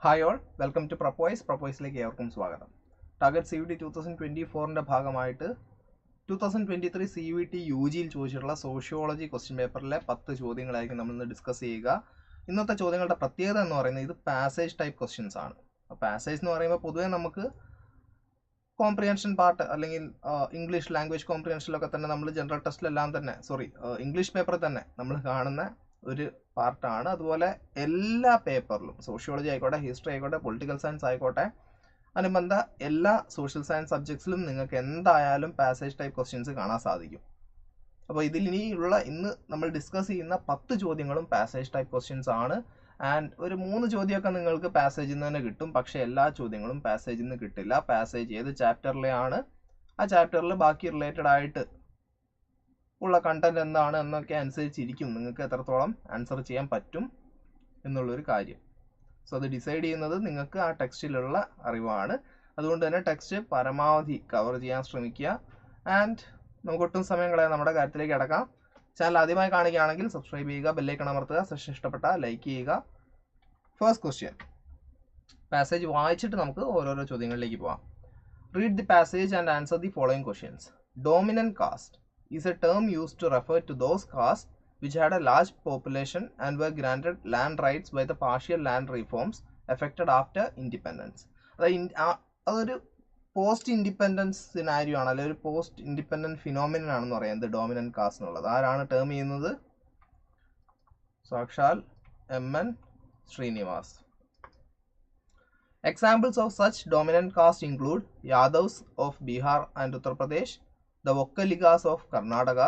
Hi all, welcome to Prepwise. Prepwise-ലേക്ക് ഏവർക്കും സ്വാഗതം. Target CUET 2024ന്റെ ഭാഗമായിട്ട് 2023 CUET UGയിൽ ചോദിച്ചിട്ടുള്ള സോഷ്യോളജി ക്വസ്റ്റ്യൻ പേപ്പറിലെ 10 ചോദ്യങ്ങളായിരിക്കും നമ്മൾ ഇന്ന് ഡിസ്കസ് ചെയ്യുക. ഇന്നത്തെ ചോദ്യങ്ങളുടെ പ്രത്യേകത എന്ന് പറയുന്നത് ഇത് പാസേജ് ടൈപ്പ് ക്വസ്റ്റ്യൻസ് ആണ്. പാസേജ് എന്ന് പറയുമ്പോൾ പൊതുവേ നമുക്ക് കോംപ്രിഹെൻഷൻ പാർട്ട് അല്ലെങ്കിൽ ഇംഗ്ലീഷ് ലാംഗ്വേജ് കോംപ്രിഹെൻഷനിലൊക്കെ തന്നെ നമ്മൾ ജനറൽ ടെസ്റ്റിലെല്ലാം തന്നെ ഇംഗ്ലീഷ് പേപ്പറിൽ തന്നെ നമ്മൾ കാണുന്ന ഒരു പാർട്ടാണ്. അതുപോലെ എല്ലാ പേപ്പറിലും സോഷ്യോളജി ആയിക്കോട്ടെ, ഹിസ്റ്ററി ആയിക്കോട്ടെ, പൊളിറ്റിക്കൽ സയൻസ് ആയിക്കോട്ടെ, അനുബന്ധ എല്ലാ സോഷ്യൽ സയൻസ് സബ്ജക്ട്സിലും നിങ്ങൾക്ക് എന്തായാലും പാസേജ് ടൈപ്പ് ക്വസ്റ്റ്യൻസ് കാണാൻ സാധിക്കും. അപ്പോൾ ഇന്ന് നമ്മൾ ഡിസ്കസ് ചെയ്യുന്ന 10 ചോദ്യങ്ങളും പാസേജ് ടൈപ്പ് ക്വസ്റ്റ്യൻസ് ആണ്. ആൻഡ് ഒരു 3 ചോദ്യമൊക്കെ നിങ്ങൾക്ക് പാസേജിൽ നിന്ന് തന്നെ കിട്ടും, പക്ഷേ എല്ലാ ചോദ്യങ്ങളും പാസേജിൽ നിന്ന് കിട്ടില്ല. പാസേജ് ഏത് ചാപ്റ്ററിലെയാണ്, ആ ചാപ്റ്ററിൽ ബാക്കി റിലേറ്റഡ് ആയിട്ട് ഉള്ള കണ്ടന്റ് എന്താണ് എന്നൊക്കെ അനുസരിച്ചിരിക്കും നിങ്ങൾക്ക് എത്രത്തോളം ആൻസർ ചെയ്യാൻ പറ്റും എന്നുള്ളൊരു കാര്യം. സോ അത് ഡിസൈഡ് ചെയ്യുന്നത് നിങ്ങൾക്ക് ആ ടെക്സ്റ്റിലുള്ള അറിവാണ്. അതുകൊണ്ട് തന്നെ ടെക്സ്റ്റ് പരമാവധി കവർ ചെയ്യാൻ ശ്രമിക്കുക. ആൻഡ് നമുക്ക് ഒട്ടും സമയം കളയാൻ നമ്മുടെ കാര്യത്തിലേക്ക് കിടക്കാം. ചാനൽ ആദ്യമായി കാണുകയാണെങ്കിൽ സബ്സ്ക്രൈബ് ചെയ്യുക, ബെല്ലൈക്കൺ അമർത്തുക, സെഷൻ ഇഷ്ടപ്പെട്ടാൽ ലൈക്ക് ചെയ്യുക. ഫസ്റ്റ് ക്വസ്റ്റ്യൻ, പാസേജ് വായിച്ചിട്ട് നമുക്ക് ഓരോരോ ചോദ്യങ്ങളിലേക്ക് പോവാം. Read the passage and answer the following questions. Dominant caste is a term used to refer to those castes which had a large population and were granted land rights by the partial land reforms effected after independence. അതൊരു post independence scenario ആണ്, അല്ലെങ്കിൽ ഒരു post independent phenomenon ആണെന്ന് പറയുന്നത് dominant cast എന്നുള്ളത്. ആരാണ് term ചെയ്യുന്നത്? സാക്ഷാൽ MN Srinivas. Examples of such dominant caste include Yadavs of Bihar and Uttar Pradesh, the Vokkaligas of Karnataka,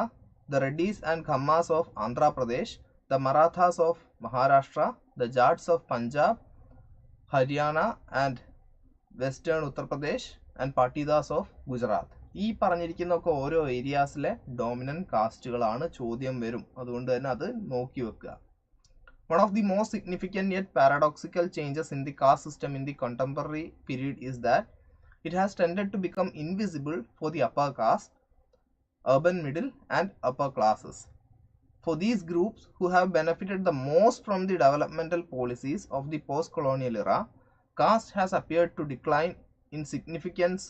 the Reddys and Khammas of Andhra Pradesh, the Marathas of Maharashtra, the Jats of Punjab, Haryana and Western Uttar Pradesh, and Patidas of Gujarat. ഈ പറഞ്ഞിരിക്കുന്നതൊക്കെ ഓരോ ഏരിയാസിലെ dominant കാസ്റ്റുകളാണ്. ചോദ്യം വരും, അതുകൊണ്ട് തന്നെ അത് നോക്കി വെക്കുക. One of the most significant yet paradoxical changes in the caste system in the contemporary period is that it has tended to become invisible for the upper caste, urban middle and upper classes. For these groups who have benefited the most from the developmental policies of the post-colonial era, caste has appeared to decline in significance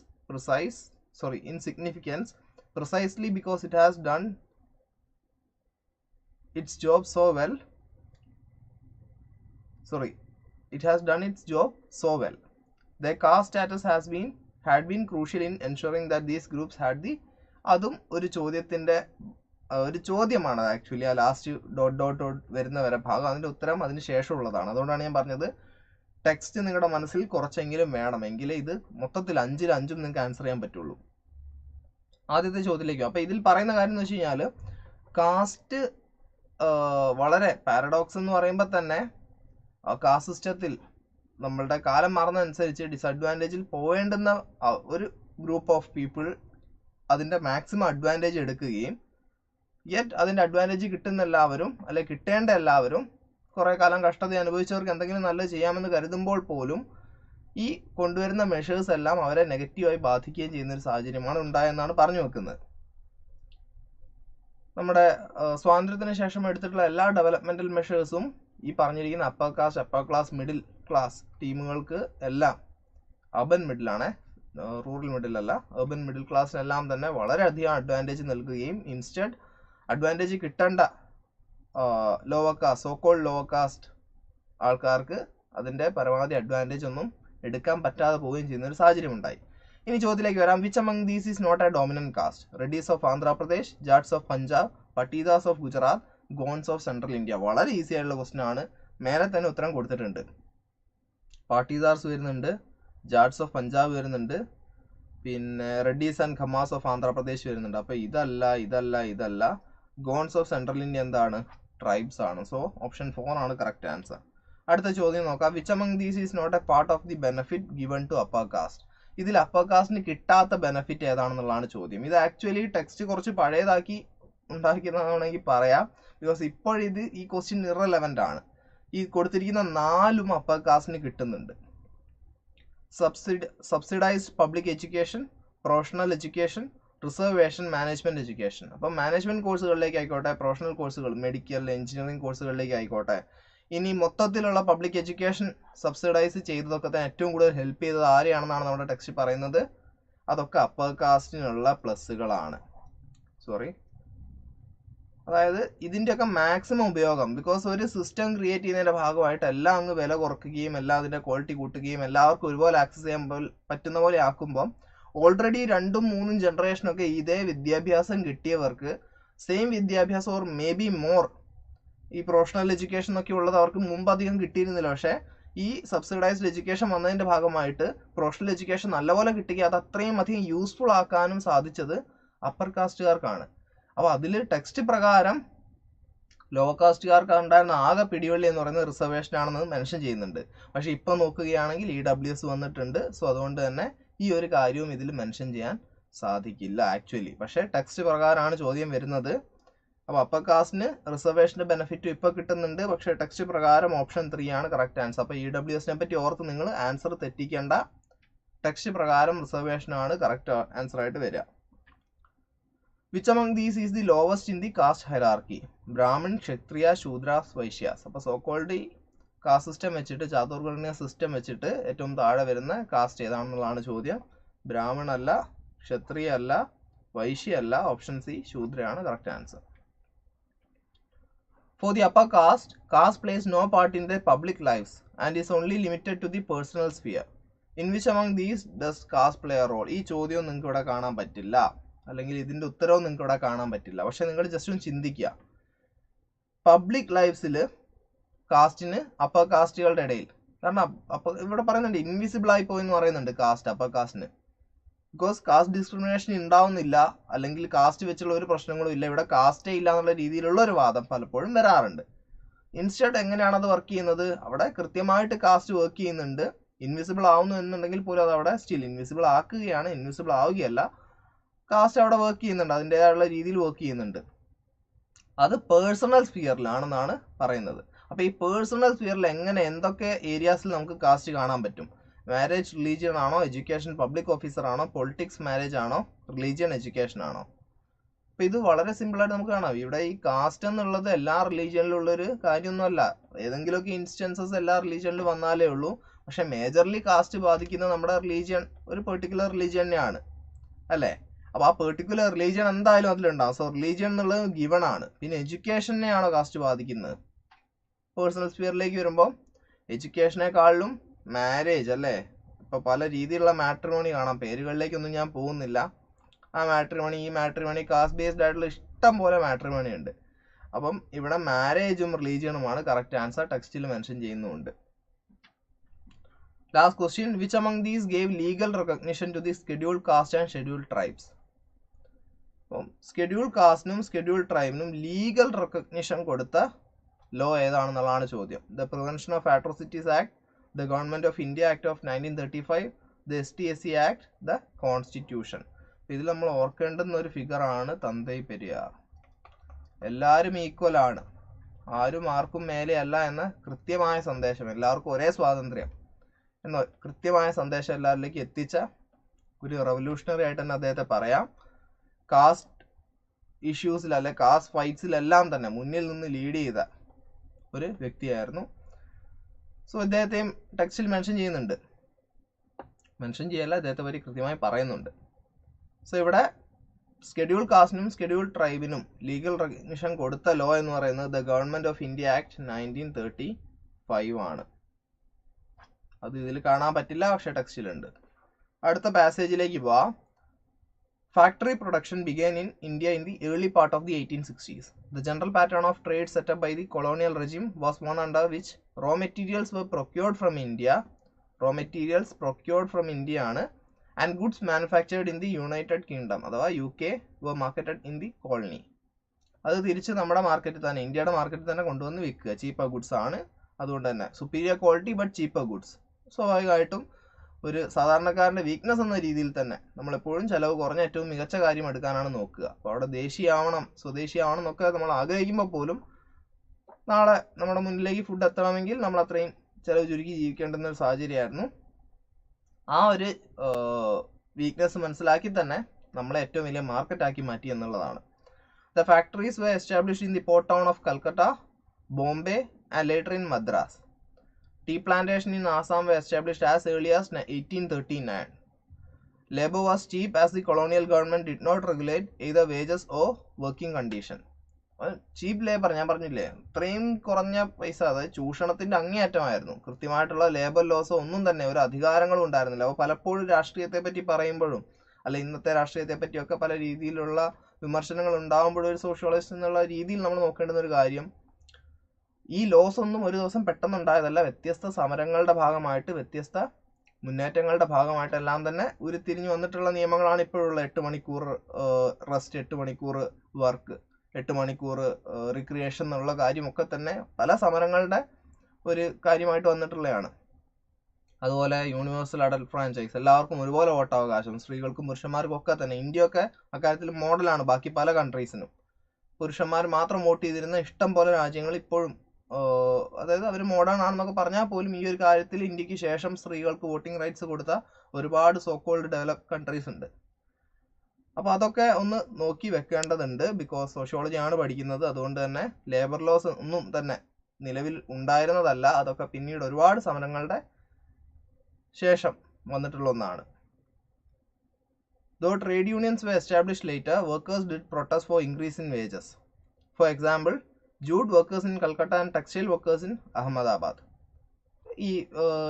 precisely because it has done its job so well. Their caste status had been crucial in ensuring that these groups had the അതും ഒരു ചോദ്യമാണ് actually. ആ last dot വരുന്ന വരെ ഭാഗം അതിൻ്റെ ഉത്തരം അതിന് ശേഷമുള്ളതാണ്. അതുകൊണ്ടാണ് ഞാൻ പറഞ്ഞത് ടെക്സ്റ്റ് നിങ്ങളുടെ മനസ്സിൽ കുറച്ചെങ്കിലും വേണം, എങ്കിലേ ഇത് മൊത്തത്തിൽ 5-ൽ 5 നിങ്ങൾക്ക് ആൻസർ ചെയ്യാൻ പറ്റുള്ളൂ. ആദ്യത്തെ ചോദ്യത്തിലേക്കും. അപ്പോൾ ഇതിൽ പറയുന്ന കാര്യം എന്ന് വെച്ച് കഴിഞ്ഞാൽ കാസ്റ്റ് വളരെ പാരഡോക്സ് എന്ന് പറയുമ്പോൾ തന്നെ കാസ്റ്റ് സിസ്റ്റത്തിൽ നമ്മളുടെ കാലം മാറുന്നതനുസരിച്ച് ഡിസഡ്വാൻറ്റേജിൽ പോവേണ്ടുന്ന ഒരു ഗ്രൂപ്പ് ഓഫ് പീപ്പിൾ അതിൻ്റെ മാക്സിമം അഡ്വാൻറ്റേജ് എടുക്കുകയും അതിൻ്റെ അഡ്വാൻറ്റേജ് കിട്ടുന്ന എല്ലാവരും അല്ലെങ്കിൽ കിട്ടേണ്ട എല്ലാവരും കുറേ കാലം കഷ്ടത അനുഭവിച്ചവർക്ക് എന്തെങ്കിലും നല്ലത് ചെയ്യാമെന്ന് കരുതുമ്പോൾ പോലും ഈ കൊണ്ടുവരുന്ന മെഷേഴ്സ് എല്ലാം അവരെ നെഗറ്റീവായി ബാധിക്കുകയും ചെയ്യുന്നൊരു സാഹചര്യമാണ് ഉണ്ടായെന്നാണ് പറഞ്ഞു വെക്കുന്നത്. നമ്മുടെ സ്വാതന്ത്ര്യത്തിന് ശേഷം എടുത്തിട്ടുള്ള എല്ലാ ഡെവലപ്മെൻറ്റൽ മെഷേഴ്സും ഈ പറഞ്ഞിരിക്കുന്ന upper caste, upper class, middle class ടീമുകൾക്ക് എല്ലാം അർബൻ മിഡിലാണ്, റൂറൽ മിഡിൽ അല്ല, അർബൻ മിഡിൽ ക്ലാസ്സിനെല്ലാം തന്നെ വളരെയധികം അഡ്വാൻറ്റേജ് നൽകുകയും ഇൻസ്റ്റഡ് അഡ്വാൻറ്റേജ് കിട്ടേണ്ട lower caste, so called lower caste ആൾക്കാർക്ക് അതിൻ്റെ പരമാവധി അഡ്വാൻറ്റേജ് ഒന്നും എടുക്കാൻ പറ്റാതെ പോവുകയും ചെയ്യുന്ന ഒരു സാഹചര്യം ഉണ്ടായി. ഇനി ചോദ്യത്തിലേക്ക് വരാം. Which among these is not a dominant caste? Reddys of Andhra Pradesh, ജാട്സ് of Punjab, പട്ടീദാസ് of Gujarat, ഗോൺസ് of central India. വളരെ ഈസി ആയിട്ടുള്ള ക്വസ്റ്റ്യൻ ആണ്. മേലെ തന്നെ ഉത്തരം കൊടുത്തിട്ടുണ്ട്. പാട്ടീദാർസ് വരുന്നുണ്ട്, ജാട്സ് ഓഫ് പഞ്ചാബ് വരുന്നുണ്ട്, പിന്നെ റെഡ്ഡീസ് ആൻഡ് ഖമാസ് ഓഫ് ആന്ധ്രാപ്രദേശ് വരുന്നുണ്ട്. അപ്പോൾ ഇതല്ല. ഗോൺസ് ഓഫ് സെൻട്രൽ ഇന്ത്യ എന്താണ്? ട്രൈബ്സ് ആണ്. സോ ഓപ്ഷൻ 4 ആണ് കറക്റ്റ് ആൻസർ. അടുത്ത ചോദ്യം നോക്കാം. Which among these is not a part of the benefit given to upper caste? ഇതിൽ അപ്പർ കാസ്റ്റിന് കിട്ടാത്ത ബെനിഫിറ്റ് ഏതാണെന്നുള്ളതാണ് ചോദ്യം. ഇത് ആക്ച്വലി ടെക്സ്റ്റ് കുറച്ച് പഴയതാക്കി ഉണ്ടാക്കിയതാണെങ്കിൽ പറയാം, ബിക്കോസ് ഇപ്പോഴിത് ഈ ക്വസ്റ്റ്യൻ ഇറലവൻ്റ് ആണ്. ഈ കൊടുത്തിരിക്കുന്ന 4 അപ്പർ കാസ്റ്റിന് കിട്ടുന്നുണ്ട്. Subsidised public education, professional education, reservation, management education. അപ്പം മാനേജ്മെൻറ്റ് കോഴ്സുകളിലേക്ക് ആയിക്കോട്ടെ, പ്രൊഫഷണൽ കോഴ്സുകൾ, മെഡിക്കൽ, എഞ്ചിനീയറിംഗ് കോഴ്സുകളിലേക്ക് ആയിക്കോട്ടെ, ഇനി മൊത്തത്തിലുള്ള പബ്ലിക് എഡ്യൂക്കേഷൻ സബ്സിഡൈസ് ചെയ്തതൊക്കെ തന്നെ ഏറ്റവും കൂടുതൽ ഹെൽപ്പ് ചെയ്തത് ആരെയാണെന്നാണ് നമ്മുടെ ടെക്സ്റ്റ് പറയുന്നത്. അതൊക്കെ അപ്പർ കാസ്റ്റിനുള്ള പ്ലസ്സുകളാണ്. അതായത് ഇതിൻ്റെയൊക്കെ മാക്സിമം ഉപയോഗം, ബിക്കോസ് ഒരു സിസ്റ്റം ക്രിയേറ്റ് ചെയ്യുന്നതിൻ്റെ ഭാഗമായിട്ട് എല്ലാം അങ്ങ് വില കുറയ്ക്കുകയും എല്ലാം അതിൻ്റെ ക്വാളിറ്റി കൂട്ടുകയും എല്ലാവർക്കും ഒരുപോലെ ആക്സസ് ചെയ്യാൻ പറ്റുന്ന പോലെ ആക്കുമ്പം ഓൾറെഡി 2ഉം 3ഉം ജനറേഷനൊക്കെ ഇതേ വിദ്യാഭ്യാസം കിട്ടിയവർക്ക് സെയിം വിദ്യാഭ്യാസം ഓർ മേ ബി മോർ ഈ പ്രൊഫഷണൽ എഡ്യൂക്കേഷൻ ഒക്കെ ഉള്ളത് അവർക്ക് മുമ്പ് അധികം കിട്ടിയിരുന്നില്ല. പക്ഷേ ഈ സബ്സിഡൈസ്ഡ് എഡ്യൂക്കേഷൻ വന്നതിൻ്റെ ഭാഗമായിട്ട് പ്രൊഫഷണൽ എഡ്യൂക്കേഷൻ നല്ലപോലെ കിട്ടുകയും അത് അത്രയും അധികം യൂസ്ഫുൾ ആക്കാനും സാധിച്ചത് അപ്പർ കാസ്റ്റുകാർക്കാണ്. അപ്പോൾ അതിൽ ടെക്സ്റ്റ് പ്രകാരം ലോ കാസ്റ്റുകാർക്ക് ഉണ്ടായിരുന്ന ആകെ പിടിവള്ളി എന്ന് പറയുന്നത് റിസർവേഷൻ ആണെന്ന് മെൻഷൻ ചെയ്യുന്നുണ്ട്. പക്ഷേ ഇപ്പം നോക്കുകയാണെങ്കിൽ EWS വന്നിട്ടുണ്ട്. സോ അതുകൊണ്ട് തന്നെ ഈ ഒരു കാര്യവും ഇതിൽ മെൻഷൻ ചെയ്യാൻ സാധിക്കില്ല ആക്ച്വലി. പക്ഷേ ടെക്സ്റ്റ് പ്രകാരമാണ് ചോദ്യം വരുന്നത്. അപ്പോൾ അപ്പർ കാസ്റ്റിന് റിസർവേഷൻ്റെ ബെനിഫിറ്റും ഇപ്പോൾ കിട്ടുന്നുണ്ട്. പക്ഷേ ടെക്സ്റ്റ് പ്രകാരം ഓപ്ഷൻ 3 ആണ് കറക്റ്റ് ആൻസർ. അപ്പോൾ EWSനെ പറ്റി ഓർത്ത് നിങ്ങൾ ആൻസർ തെറ്റിക്കേണ്ട. ടെക്സ്റ്റ് പ്രകാരം റിസർവേഷനാണ് കറക്റ്റ് ആൻസർ ആയിട്ട് വരിക. Which among these is the lowest in the caste hierarchy? Brahmin, Kshatriya, Shudras, Vaishyas. അപ്പോൾ സോ കോൾഡ് കാസ്റ്റ് സിസ്റ്റം വെച്ചിട്ട് ചാതുർവർണ്ണ സിസ്റ്റം വെച്ചിട്ട് ഏറ്റവും താഴെ വരുന്ന കാസ്റ്റ് ഏതാണെന്നുള്ളതാണ് ചോദ്യം. ബ്രാഹ്മൺ അല്ല, ക്ഷത്രിയ അല്ല, വൈശ്യ അല്ല. ഓപ്ഷൻ സി ശൂദ്രയാണ് correct answer. For the upper caste plays no part in their public lives and is only limited to the personal sphere. In which among these does caste play a role? ഈ ചോദ്യവും നിങ്ങൾക്ക് ഇവിടെ കാണാൻ പറ്റില്ല, അല്ലെങ്കിൽ ഇതിൻ്റെ ഉത്തരവും നിങ്ങൾക്ക് ഇവിടെ കാണാൻ പറ്റില്ല. പക്ഷെ നിങ്ങൾ ജസ്റ്റ് ഒന്ന് ചിന്തിക്കുക. പബ്ലിക് ലൈഫ്സിൽ കാസ്റ്റിന് അപ്പർ കാസ്റ്റുകളുടെ ഇടയിൽ, കാരണം ഇവിടെ പറയുന്നുണ്ട് ഇൻവിസിബിൾ ആയി പോയി എന്ന് പറയുന്നുണ്ട് കാസ്റ്റ് അപ്പർ കാസ്റ്റിന്. ബിക്കോസ് കാസ്റ്റ് ഡിസ്ക്രിമിനേഷൻ ഉണ്ടാവുന്നില്ല, അല്ലെങ്കിൽ കാസ്റ്റ് വെച്ചുള്ള ഒരു പ്രശ്നങ്ങളും ഇല്ല, ഇവിടെ കാസ്റ്റേ ഇല്ല എന്നുള്ള രീതിയിലുള്ള ഒരു വാദം പലപ്പോഴും വരാറുണ്ട്. ഇൻസ്റ്റഡ് എങ്ങനെയാണ് അത് വർക്ക് ചെയ്യുന്നത്? അവിടെ കൃത്യമായിട്ട് കാസ്റ്റ് വർക്ക് ചെയ്യുന്നുണ്ട്. ഇൻവിസിബിൾ ആവുന്നു എന്നുണ്ടെങ്കിൽ പോലും അത് അവിടെ സ്റ്റിൽ ഇൻവിസിബിൾ ആക്കുകയാണ്, ഇൻവിസിബിൾ ആവുകയല്ല. കാസ്റ്റ് അവിടെ വർക്ക് ചെയ്യുന്നുണ്ട്, അതിൻ്റെതായുള്ള രീതിയിൽ വർക്ക് ചെയ്യുന്നുണ്ട്. അത് പേഴ്സണൽ സ്ഫിയറിലാണെന്നാണ് പറയുന്നത്. അപ്പോൾ ഈ പേഴ്സണൽ സ്ഫിയറിൽ എങ്ങനെ എന്തൊക്കെ ഏരിയാസിൽ നമുക്ക് കാസ്റ്റ് കാണാൻ പറ്റും? മാരേജ്, റിലീജിയൻ ആണോ? എഡ്യൂക്കേഷൻ, പബ്ലിക് ഓഫീസർ ആണോ? പൊളിറ്റിക്സ്, മാരേജ് ആണോ? റിലീജിയൻ, എഡ്യൂക്കേഷൻ ആണോ? അപ്പോൾ ഇത് വളരെ സിമ്പിളായിട്ട് നമുക്ക് കാണാം. ഇവിടെ ഈ കാസ്റ്റ് എന്നുള്ളത് എല്ലാ റിലീജിയനിലുള്ളൊരു കാര്യമൊന്നുമല്ല. ഏതെങ്കിലുമൊക്കെ ഇൻസ്റ്റൻസസ് എല്ലാ റിലീജിയനിലും വന്നാലേ ഉള്ളൂ. പക്ഷെ മേജർലി കാസ്റ്റ് ബാധിക്കുന്നത് നമ്മുടെ റിലീജിയൻ, ഒരു പെർട്ടിക്കുലർ റിലീജിയനെയാണ് അല്ലേ? അപ്പോൾ ആ പെർട്ടിക്കുലർ റിലീജിയൻ എന്തായാലും അതിലുണ്ടാവും. സോ റിലീജിയൻ എന്നുള്ളത് ഗിവൺ ആണ്. പിന്നെ എഡ്യൂക്കേഷനെയാണോ കാസ്റ്റ് ബാധിക്കുന്നത്? പേഴ്സണൽ സ്ഫിയറിലേക്ക് വരുമ്പോൾ എഡ്യൂക്കേഷനേക്കാളിലും മാരേജ് അല്ലേ? ഇപ്പോൾ പല രീതിയിലുള്ള മാട്രിമോണി കാണാം. പേരുകളിലേക്കൊന്നും ഞാൻ പോകുന്നില്ല. ആ മാട്രിമോണി, ഈ മാട്രിമോണി, കാസ്റ്റ് ബേസ്ഡ് ആയിട്ടുള്ള ഇഷ്ടം പോലെ മാട്രിമോണി ഉണ്ട്. അപ്പം ഇവിടെ മാരേജും റിലീജിയനുമാണ് കറക്റ്റ് ആൻസർ, ടെക്സ്റ്റിൽ മെൻഷൻ ചെയ്യുന്നുണ്ട്. Last question, which among these gave legal recognition to the scheduled caste and scheduled tribes? അപ്പം സ്കെഡ്യൂൾഡ് കാസ്റ്റിനും സ്കെഡ്യൂൾഡ് ട്രൈബിനും ലീഗൽ റെക്കഗ്നിഷൻ കൊടുത്ത ലോ ഏതാണെന്നുള്ളതാണ് ചോദ്യം. The prevention of atrocities act, the government of India act of 1935, the ST/SC act, the constitution. ഇതിൽ നമ്മൾ ഓർക്കേണ്ടുന്ന ഒരു ഫിഗറാണ് തന്തൈ പെരിയാർ. എല്ലാവരും equal ആണ്, ആരും ആർക്കും മേലെയല്ല എന്ന കൃത്യമായ സന്ദേശം, എല്ലാവർക്കും ഒരേ സ്വാതന്ത്ര്യം എന്ന കൃത്യമായ സന്ദേശം എല്ലാവരിലേക്ക് എത്തിച്ച ഒരു റെവല്യൂഷണറി ആയിട്ട് തന്നെ അദ്ദേഹത്തെ പറയാം. കാസ്റ്റ് ഇഷ്യൂസിൽ അല്ലെ കാസ്റ്റ് ഫൈറ്റ്സിലെല്ലാം തന്നെ മുന്നിൽ നിന്ന് ലീഡ് ചെയ്ത ഒരു വ്യക്തിയായിരുന്നു. സോ ഇദ്ദേഹത്തെയും ടെക്സ്റ്റിൽ മെൻഷൻ ചെയ്യുന്നുണ്ട്. മെൻഷൻ ചെയ്യല്ല, ഇദ്ദേഹത്തെ പറ്റി കൃത്യമായി പറയുന്നുണ്ട്. സോ ഇവിടെ സ്കെഡ്യൂൾ കാസ്റ്റിനും സ്കെഡ്യൂൾ ട്രൈബിനും ലീഗൽ റെക്കഗ്നിഷൻ കൊടുത്ത ലോ എന്ന് പറയുന്നത് the government of India act 1935 ആണ്. അത് ഇതിൽ കാണാൻ പറ്റില്ല, പക്ഷേ ടെക്സ്റ്റിലുണ്ട്. അടുത്ത പാസേജിലേക്ക് പോവാം. Factory production began in India in the early part of the 1860s. The general pattern of trade set up by the colonial regime was one under which raw materials were procured from India. Raw materials procured from India ആണ്, and goods manufactured in the United Kingdom അഥവാ UK were marketed in the colony. അത് തിരിച്ച് നമ്മുടെ മാർക്കറ്റിൽ തന്നെ, ഇന്ത്യയുടെ മാർക്കറ്റിൽ തന്നെ കൊണ്ടുവന്ന് വിൽക്കുക. ചീപ്പർ ഗുഡ്സ് ആണ്, അതുകൊണ്ട് തന്നെ superior quality but cheaper goods. സ്വാഭാവികമായിട്ടും ഒരു സാധാരണക്കാരൻ്റെ വീക്ക്നെസ് എന്ന രീതിയിൽ തന്നെ നമ്മളെപ്പോഴും ചിലവ് കുറഞ്ഞ ഏറ്റവും മികച്ച കാര്യം എടുക്കാനാണ് നോക്കുക. അപ്പോൾ അവിടെ ദേശീയമാവണം, സ്വദേശിയാവണം എന്നൊക്കെ നമ്മൾ ആഗ്രഹിക്കുമ്പോൾ പോലും നാളെ നമ്മുടെ മുന്നിലേക്ക് ഫുഡ് എത്തണമെങ്കിൽ നമ്മൾ അത്രയും ചിലവ് ചുരുക്കി ജീവിക്കേണ്ടുന്ന ഒരു സാഹചര്യമായിരുന്നു. ആ ഒരു വീക്ക്നെസ് മനസ്സിലാക്കി തന്നെ നമ്മളെ ഏറ്റവും വലിയ മാർക്കറ്റാക്കി മാറ്റി എന്നുള്ളതാണ്. The factories were established in the port town of Calcutta, Bombay, and later in Madras. Tea plantation in Assam were established as early as 1839. Labor was cheap as the colonial government did not regulate either wages or working condition. Cheap labour ഞാൻ പറഞ്ഞില്ലേ, ഇത്രയും കുറഞ്ഞ പൈസ, അതായത് ചൂഷണത്തിന്റെ അങ്ങേയറ്റമായിരുന്നു. കൃത്യമായിട്ടുള്ള labour ലോസോ ഒന്നും തന്നെ ഒരു അധികാരങ്ങളും ഉണ്ടായിരുന്നില്ല. അപ്പോൾ പലപ്പോഴും രാഷ്ട്രീയത്തെ പറ്റി പറയുമ്പോഴും അല്ല ഇന്നത്തെ രാഷ്ട്രീയത്തെ പറ്റിയൊക്കെ പല രീതിയിലുള്ള വിമർശനങ്ങൾ ഉണ്ടാകുമ്പോഴും ഒരു സോഷ്യോളജിസ്റ്റ് എന്നുള്ള രീതിയിൽ നമ്മൾ നോക്കേണ്ടുന്ന ഒരു കാര്യം, ഈ ലോസ് ഒന്നും ഒരു ദിവസം പെട്ടെന്നുണ്ടായതല്ല. വ്യത്യസ്ത സമരങ്ങളുടെ ഭാഗമായിട്ട്, വ്യത്യസ്ത മുന്നേറ്റങ്ങളുടെ ഭാഗമായിട്ടെല്ലാം തന്നെ ഉരുത്തിരിഞ്ഞു വന്നിട്ടുള്ള നിയമങ്ങളാണ് ഇപ്പോഴുള്ള 8 മണിക്കൂർ റെസ്റ്റ്, 8 മണിക്കൂർ വർക്ക്, 8 മണിക്കൂർ റിക്രിയേഷൻ എന്നുള്ള കാര്യമൊക്കെ തന്നെ പല സമരങ്ങളുടെ ഒരു കാര്യമായിട്ട് വന്നിട്ടുള്ളതാണ്. അതുപോലെ യൂണിവേഴ്സൽ അഡൽട്ട് ഫ്രാഞ്ചൈസ്, എല്ലാവർക്കും ഒരുപോലെ വോട്ടവകാശം, സ്ത്രീകൾക്കും പുരുഷന്മാർക്കും ഒക്കെ തന്നെ. ഇന്ത്യയൊക്കെ അക്കാര്യത്തിൽ മോഡലാണ് ബാക്കി പല കൺട്രീസിനും. പുരുഷന്മാർ മാത്രം വോട്ട് ചെയ്തിരുന്ന ഇഷ്ടം പോലെ രാജ്യങ്ങൾ ഇപ്പോഴും, അതായത് അവർ മോഡേൺ ആണെന്നൊക്കെ പറഞ്ഞാൽ പോലും ഈ ഒരു കാര്യത്തിൽ ഇന്ത്യക്ക് ശേഷം സ്ത്രീകൾക്ക് വോട്ടിംഗ് റൈറ്റ്സ് കൊടുത്ത ഒരുപാട് സോക്കോൾഡ് ഡെവലപ്ഡ് കൺട്രീസ് ഉണ്ട്. അപ്പോൾ അതൊക്കെ ഒന്ന് നോക്കി വെക്കേണ്ടതുണ്ട്. ബിക്കോസ് സോഷ്യോളജി ആണ് പഠിക്കുന്നത്. അതുകൊണ്ട് തന്നെ ലേബർ ലോസ് ഒന്നും തന്നെ നിലവിൽ ഉണ്ടായിരുന്നതല്ല. അതൊക്കെ പിന്നീട് ഒരുപാട് സമരങ്ങളുടെ ശേഷം വന്നിട്ടുള്ള ഒന്നാണ്. Though trade unions were established later, workers did protest for increase in wages. For example, jute workers in Calcutta and textile workers in Ahmedabad. ഈ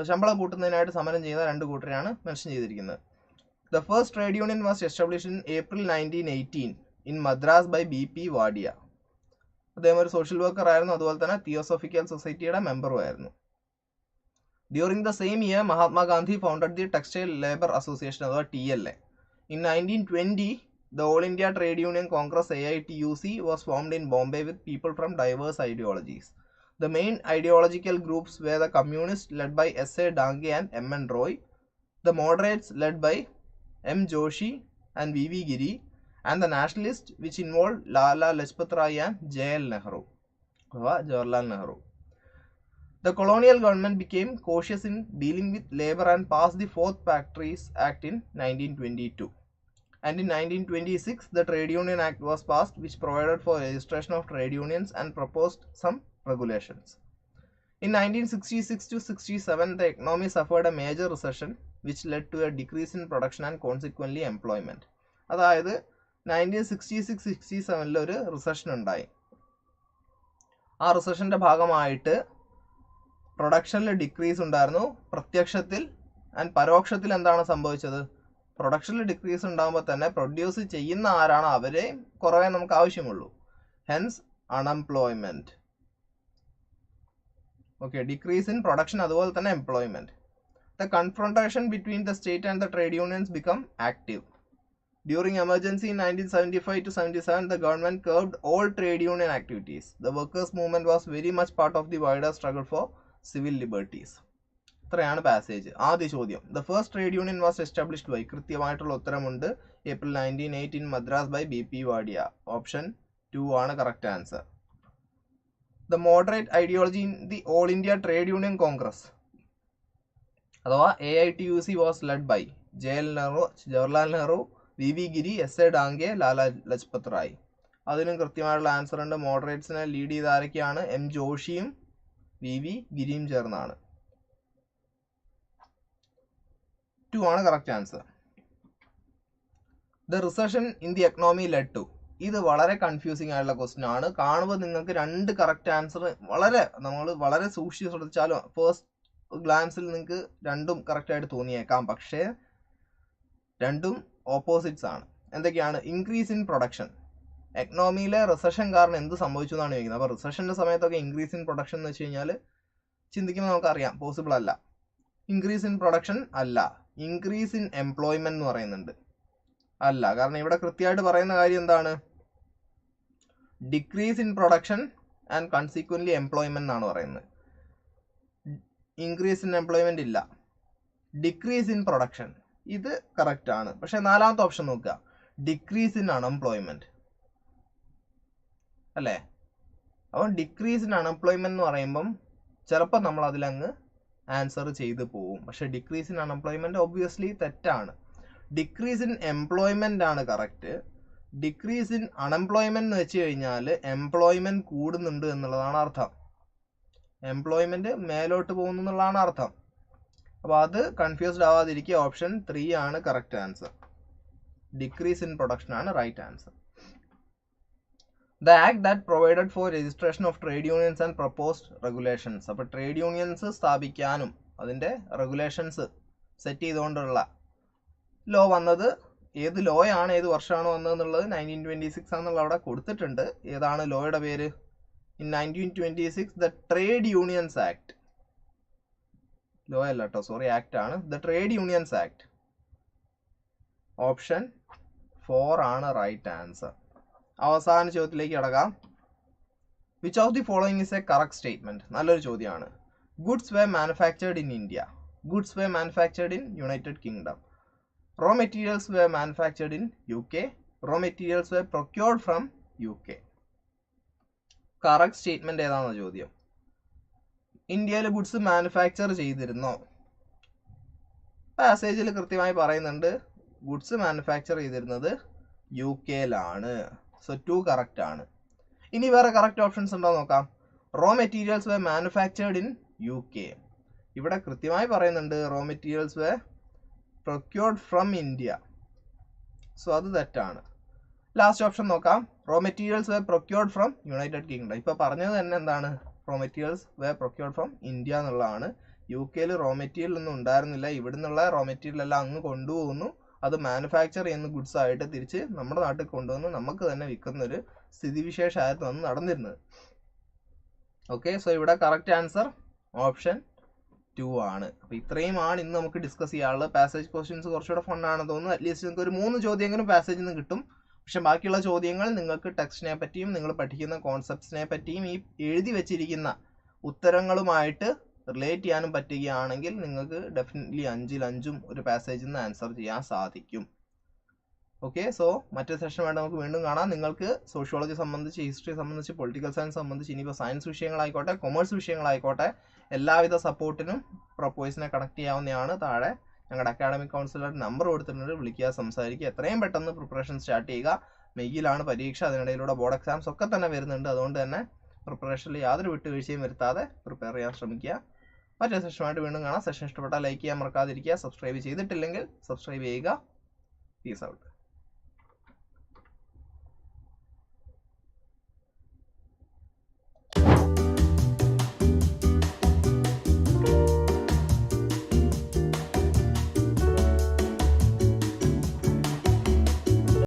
ശമ്പളം കൂട്ടുന്നതിനായിട്ട് സമരം ചെയ്യുന്ന 2 കൂട്ടരെയാണ് മെൻഷൻ ചെയ്തിരിക്കുന്നത്. The first trade union was established in April 1918 in Madras by B.P. Wadia. അദ്ദേഹം ഒരു social worker ആയിരുന്നു. അതുപോലെ തന്നെ തിയോസോഫിക്കൽ സൊസൈറ്റിയുടെ മെമ്പറും ആയിരുന്നു. During the same year, Mahatma Gandhi founded the Textile Labour Association, അഥവാ TLA. In 1920, the All India Trade Union Congress AITUC was formed in Bombay with people from diverse ideologies. The main ideological groups were the Communists led by S.A. Dange and M.N. Roy, the Moderates led by M. Joshi and V.V. Giri, and the Nationalists, which involved Lala Lajpat Rai and J.L. Nehru, Jawaharlal Nehru. The colonial government became cautious in dealing with labor and passed the 4th Factories Act in 1922. And in 1926, the Trade Union Act was passed, which provided for registration of trade unions and proposed some regulations. In 1966 to 67, the economy suffered a major recession, which led to a decrease in production and consequently employment. അതായത് 1966-67 ഒരു recession ഉണ്ടായി. ആ റിസഷന്റെ ഭാഗമായിട്ട് പ്രൊഡക്ഷനിൽ decrease ഉണ്ടായിരുന്നു. പ്രത്യക്ഷത്തിൽ and പരോക്ഷത്തിൽ എന്താണ് സംഭവിച്ചത്? പ്രൊഡക്ഷനിൽ decrease ഉണ്ടാകുമ്പോൾ തന്നെ പ്രൊഡ്യൂസ് ചെയ്യുന്ന ആരാണോ അവരെ കുറവേ നമുക്ക് ആവശ്യമുള്ളൂ. Hence unemployment. Okay, decrease in production, അതുപോലെ തന്നെ employment. The confrontation between the state and the trade unions became active. During emergency in 1975 to 77, the government curbed all trade union activities. The workers' movement was very much part of the wider struggle for civil liberties. ഇത്രയാണ് passage. ആദ്യ ചോദ്യം, the first trade union was established by, കൃത്യമായിട്ടുള്ള ഉത്തരമുണ്ട്, April 1918 in Madras by B.P. Wadia. Option 2 ആണ് correct answer. The moderate ideology in the All India Trade Union Congress, അഥവാ AITUC, was led by J.L. Nehru, Jawaharlal Nehru, V.V. Giri, S.A. Dange, Lala Lajpat Rai. അതിനും കൃത്യമായിട്ടുള്ള answer ഉണ്ട്. മോഡറേറ്റ്സിനെ lead ചെയ്ത ആരൊക്കെയാണ്? M. ജോഷിയും V.V. ഗിരിയും ചേർന്നാണ്. 2 ആണ് correct answer. The recession in the economy led to, ഇത് വളരെ കൺഫ്യൂസിങ് ആയിട്ടുള്ള ക്വസ്റ്റ്യൻ ആണ്. കാണുമ്പോൾ നിങ്ങൾക്ക് 2 കറക്റ്റ് ആൻസർ നമ്മൾ വളരെ സൂക്ഷിച്ച് ശ്രദ്ധിച്ചാലും ഫസ്റ്റ് ഗ്ലാൻസിൽ നിങ്ങൾക്ക് 2ഉം കറക്റ്റായിട്ട് തോന്നിയേക്കാം. പക്ഷേ 2ഉം ഓപ്പോസിറ്റ്സ് ആണ്. എന്തൊക്കെയാണ്? Increase in production. എക്കണോമിയിലെ റിസഷൻ കാരണം എന്ത് സംഭവിച്ചു എന്നാണ് ചോദിക്കുന്നത്. അപ്പോൾ റിസഷൻ്റെ സമയത്തൊക്കെ ഇൻക്രീസ് ഇൻ പ്രൊഡക്ഷൻ എന്ന് വെച്ച് കഴിഞ്ഞാൽ ചിന്തിക്കുമ്പോൾ നമുക്കറിയാം പോസിബിൾ അല്ല. ഇൻക്രീസ് ഇൻ പ്രൊഡക്ഷൻ അല്ല. ഇൻക്രീസ് ഇൻ എംപ്ലോയ്മെന്റ് എന്ന് പറയുന്നുണ്ട്, അല്ല. കാരണം ഇവിടെ കൃത്യമായിട്ട് പറയുന്ന കാര്യം എന്താണ്? Decrease in production and consequently employment എന്നാണ് പറയുന്നത്. ഇൻക്രീസ് ഇൻ എംപ്ലോയ്മെന്റ് ഇല്ല. ഡിക്രീസ് ഇൻ പ്രൊഡക്ഷൻ, ഇത് കറക്റ്റ് ആണ്. പക്ഷെ 4ാമത്തെ ഓപ്ഷൻ നോക്കുക, ഡിക്രീസ് ഇൻ അൺഎംപ്ലോയ്മെന്റ് അല്ലേ? അപ്പം ഡിക്രീസ് ഇൻ അൺഎംപ്ലോയ്മെന്റ് എന്ന് പറയുമ്പം ചിലപ്പോൾ നമ്മൾ അതിലങ്ങ് ആൻസർ ചെയ്ത് പോവും. പക്ഷെ ഡിക്രീസ് ഇൻ അൺഎംപ്ലോയ്മെന്റ് ഒബ്വിയസ്ലി തെറ്റാണ്. ഡിക്രീസ് ഇൻ എംപ്ലോയ്മെന്റ് ആണ് കറക്റ്റ്. ഡിക്രീസ് ഇൻ അൺഎംപ്ലോയ്മെന്റ് എന്ന് വെച്ച് കഴിഞ്ഞാൽ എംപ്ലോയ്മെന്റ് കൂടുന്നുണ്ട് എന്നുള്ളതാണ് അർത്ഥം. എംപ്ലോയ്മെന്റ് മേലോട്ട് പോകുന്നു എന്നുള്ളതാണ് അർത്ഥം. അപ്പോൾ അത് കൺഫ്യൂസ്ഡ് ആവാതിരിക്കുക. ഓപ്ഷൻ 3 ആണ് correct answer. Decrease in production ആണ് right answer. The act that provided for registration of trade unions and proposed regulations. അപ്പോൾ ട്രേഡ് യൂണിയൻസ് സ്ഥാപിക്കാനും അതിൻ്റെ റെഗുലേഷൻസ് സെറ്റ് ചെയ്തുകൊണ്ടുള്ള ലോ വന്നത് ഏത് ലോ ആണ്, ഏത് വർഷമാണ് വന്നതെന്നുള്ളത് 1926 ആണെന്നുള്ള അവിടെ കൊടുത്തിട്ടുണ്ട്. ഏതാണ് ലോയുടെ പേര്? In 1926 the trade unions act. Law അല്ല കേട്ടോ, സോറി, ആക്ട് ആണ്. The trade unions act. Option 4 ആണ് റൈറ്റ് ആൻസർ. അവസാന ചോദ്യത്തിലേക്ക് കടക്കാം. Which of the following is a correct statement? നല്ലൊരു ചോദ്യമാണ്. Goods were manufactured in India. Goods were manufactured in United Kingdom. Raw materials were manufactured in UK. Raw materials were procured from UK. Correct statement ഏതാണെന്ന ചോദ്യം. ഇന്ത്യയിൽ goods manufacture ചെയ്തിരുന്നോ? പാസേജിൽ കൃത്യമായി പറയുന്നുണ്ട് goods manufacture ചെയ്തിരുന്നത് UK-ലാണ്. So 2 correct ആണ്. ഇനി വേറെ കറക്റ്റ് ഓപ്ഷൻസ് ഉണ്ടോ നോക്കാം. Raw materials were manufactured in UK. ഇവിടെ കൃത്യമായി പറയുന്നുണ്ട് raw materials were procured from India. So അത് തെറ്റാണ്. ലാസ്റ്റ് ഓപ്ഷൻ നോക്കാം. Raw materials were procured from United Kingdom. ഇപ്പോൾ പറഞ്ഞത് തന്നെ എന്താണ്? Raw materials were procured from India എന്നുള്ളതാണ്. UK-ൽ റോ മെറ്റീരിയൽ ഒന്നും ഉണ്ടായിരുന്നില്ല. ഇവിടെ നിന്നുള്ള റോ മെറ്റീരിയൽ എല്ലാം അങ്ങ് കൊണ്ടുപോകുന്നു. അത് മാനുഫാക്ചർ ചെയ്യുന്ന ഗുഡ്സ് ആയിട്ട് തിരിച്ച് നമ്മുടെ നാട്ടിൽ കൊണ്ടുവന്ന് നമുക്ക് തന്നെ വിൽക്കുന്നൊരു സ്ഥിതിവിശേഷമായിരുന്നു അന്ന് നടന്നിരുന്നത്. ഓക്കെ, സോ ഇവിടെ കറക്റ്റ് ആൻസർ ഓപ്ഷൻ 2 ആണ്. അപ്പോൾ ഇത്രയുമാണ് ഇന്ന് നമുക്ക് ഡിസ്കസ് ചെയ്യാനുള്ളത്. പാസേജ് ക്വസ്റ്റ്യൻസ് കുറച്ചുകൂടെ ഫണ്ണാണെന്ന് തോന്നുന്നു. അറ്റ്ലീസ്റ്റ് നിങ്ങൾക്ക് ഒരു 3 ചോദ്യമെങ്കിലും പാസേജിൽ നിന്ന് കിട്ടും. പക്ഷെ ബാക്കിയുള്ള ചോദ്യങ്ങൾ നിങ്ങൾക്ക് ടെക്സ്റ്റിനെ പറ്റിയും നിങ്ങൾ പഠിക്കുന്ന കോൺസെപ്റ്റ്സിനെ പറ്റിയും ഈ എഴുതി വെച്ചിരിക്കുന്ന ഉത്തരങ്ങളുമായിട്ട് റിലേറ്റ് ചെയ്യാനും പറ്റുകയാണെങ്കിൽ നിങ്ങൾക്ക് ഡെഫിനറ്റ്ലി 5-ൽ 5ഉം ഒരു പാസേജിൽ നിന്ന് ആൻസർ ചെയ്യാൻ സാധിക്കും. ഓക്കെ, സോ മറ്റൊരു സെഷനുമായിട്ട് നമുക്ക് വീണ്ടും കാണാം. നിങ്ങൾക്ക് സോഷ്യോളജി സംബന്ധിച്ച്, ഹിസ്റ്ററി സംബന്ധിച്ച്, പൊളിറ്റിക്കൽ സയൻസ് സംബന്ധിച്ച്, ഇനിയിപ്പോൾ സയൻസ് വിഷയങ്ങളായിക്കോട്ടെ, കൊമേഴ്സ് വിഷയങ്ങളായിക്കോട്ടെ, എല്ലാവിധ സപ്പോർട്ടിനും പ്രപ്പോയ്സിനെ കണക്ട് ചെയ്യാവുന്നതാണ്. താഴെ ഞങ്ങളുടെ അക്കാഡമിക് കൗൺസിലർ നമ്പർ കൊടുത്തിട്ടുണ്ട്. വിളിക്കുക, സംസാരിക്കുക. എത്രയും പെട്ടെന്ന് പ്രിപ്പറേഷൻ സ്റ്റാർട്ട് ചെയ്യുക. മെയ്യിലാണ് പരീക്ഷ. അതിനിടയിലൂടെ ബോർഡ് എക്സാംസ് ഒക്കെ തന്നെ വരുന്നുണ്ട്. അതുകൊണ്ട് തന്നെ പ്രിപ്പറേഷനിൽ യാതൊരു വിട്ടുവീഴ്ചയും വരുത്താതെ പ്രിപ്പയർ ചെയ്യാൻ ശ്രമിക്കുക. മറ്റൊരു സെഷനുമായിട്ട് വീണ്ടും കാണാം. സെഷൻ ഇഷ്ടപ്പെട്ടാൽ ലൈക്ക് ചെയ്യാൻ മറക്കാതിരിക്കുക. സബ്സ്ക്രൈബ് ചെയ്തിട്ടില്ലെങ്കിൽ സബ്സ്ക്രൈബ് ചെയ്യുക. Peace out.